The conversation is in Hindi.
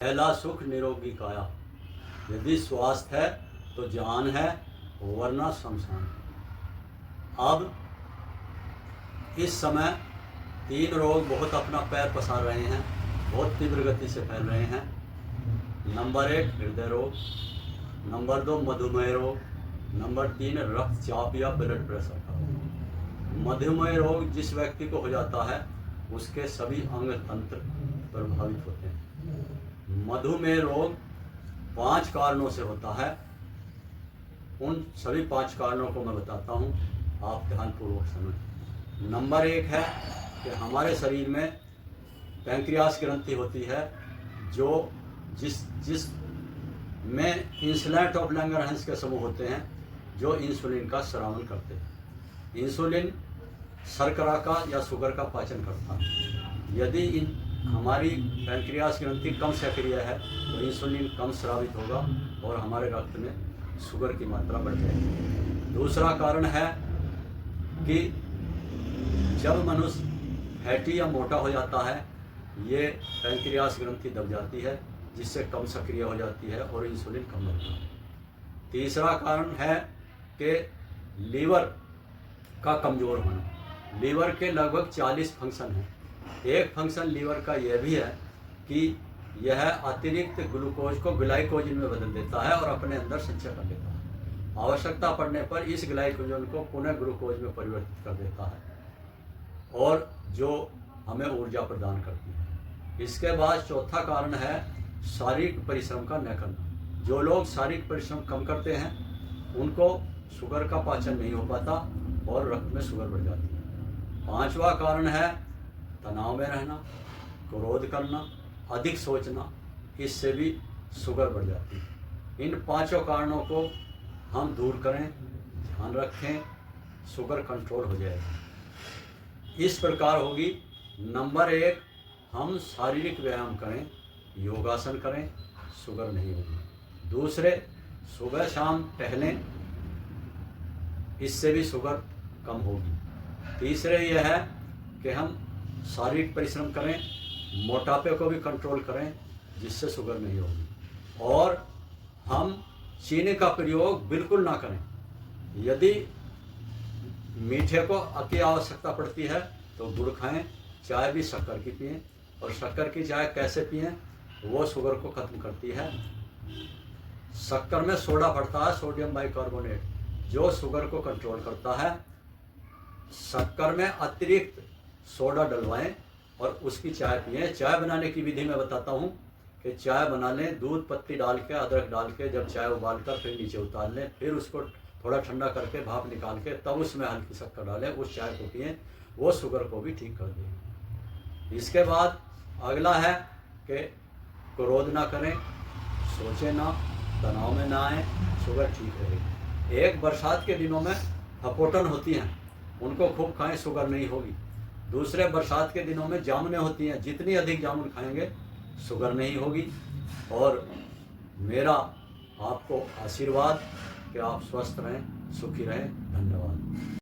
पहला सुख निरोगी काया। यदि स्वास्थ्य है तो जान है, वरना शमशान। अब इस समय 3 रोग बहुत अपना पैर पसार रहे हैं, बहुत तीव्र गति से फैल रहे हैं। नंबर 1 हृदय रोग, नंबर 2 मधुमेह रोग, नंबर 3 रक्तचाप या ब्लड प्रेशर का रोग। मधुमेह रोग जिस व्यक्ति को हो जाता है उसके सभी अंग तंत्र प्रभावित होते हैं। मधुमेह रोग 5 कारणों से होता है। उन सभी 5 कारणों को मैं बताता हूँ, आप ध्यानपूर्वक सुनें। नंबर 1 है कि हमारे शरीर में पैंक्रियास ग्रंथि होती है, जो जिस में इंसुलिन ऑफ लैंगरहैंस के समूह होते हैं, जो इंसुलिन का स्रावन करते हैं। इंसुलिन शर्करा का या शुगर का पाचन करता है। यदि हमारी पैंक्रियास ग्रंथि कम सक्रिय है तो इंसुलिन कम स्रावित होगा और हमारे रक्त में शुगर की मात्रा बढ़ जाएगी। दूसरा कारण है कि जब मनुष्य फैटी या मोटा हो जाता है, ये पैंक्रियास ग्रंथि दब जाती है, जिससे कम सक्रिय हो जाती है और इंसुलिन कम बनता है। तीसरा कारण है कि लीवर का कमज़ोर होना। लीवर के लगभग 40 फंक्शन हैं। एक फंक्शन लीवर का यह भी है कि यह अतिरिक्त ग्लूकोज को ग्लाइकोजन में बदल देता है और अपने अंदर संचय कर लेता है। आवश्यकता पड़ने पर इस ग्लाइकोजन को पुनः ग्लूकोज में परिवर्तित कर देता है और जो हमें ऊर्जा प्रदान करती है। इसके बाद चौथा कारण है शारीरिक परिश्रम का न करना। जो लोग शारीरिक परिश्रम कम करते हैं उनको शुगर का पाचन नहीं हो पाता और रक्त में शुगर बढ़ जाती है। 5वां कारण है तनाव में रहना, क्रोध करना, अधिक सोचना, इससे भी शुगर बढ़ जाती है। इन 5 कारणों को हम दूर करें, ध्यान रखें, शुगर कंट्रोल हो जाएगी। इस प्रकार होगी। नंबर 1, हम शारीरिक व्यायाम करें, योगासन करें, शुगर नहीं होगी। दूसरे, सुबह शाम टहलें, इससे भी शुगर कम होगी। तीसरे यह है कि हम शारीरिक परिश्रम करें, मोटापे को भी कंट्रोल करें, जिससे शुगर नहीं होगी। और हम चीनी का प्रयोग बिल्कुल ना करें। यदि मीठे को अति आवश्यकता पड़ती है तो गुड़ खाएं, चाय भी शक्कर की पिएं। और शक्कर की चाय कैसे पिएं, वो शुगर को ख़त्म करती है। शक्कर में सोडा पड़ता है, सोडियम बाइकार्बोनेट, जो शुगर को कंट्रोल करता है। शक्कर में अतिरिक्त सोडा डलवाएं और उसकी चाय पिएं। चाय बनाने की विधि मैं बताता हूँ कि चाय बना लें, दूध पत्ती डाल के, अदरक डाल के, जब चाय उबाल कर फिर नीचे उतार लें, फिर उसको थोड़ा ठंडा करके भाप निकाल के तब उसमें हल्की शक्कर डालें, उस चाय को पिएं, वो शुगर को भी ठीक कर देगी। इसके बाद अगला है कि क्रोध ना करें, सोचें ना, तनाव में ना आए, शुगर ठीक रहेगी। एक, बरसात के दिनों में फपोटन होती हैं, उनको खूब खाएं, शुगर नहीं होगी। दूसरे, बरसात के दिनों में जामुनें होती हैं, जितनी अधिक जामुन खाएंगे शुगर नहीं होगी। और मेरा आपको आशीर्वाद कि आप स्वस्थ रहें, सुखी रहें। धन्यवाद।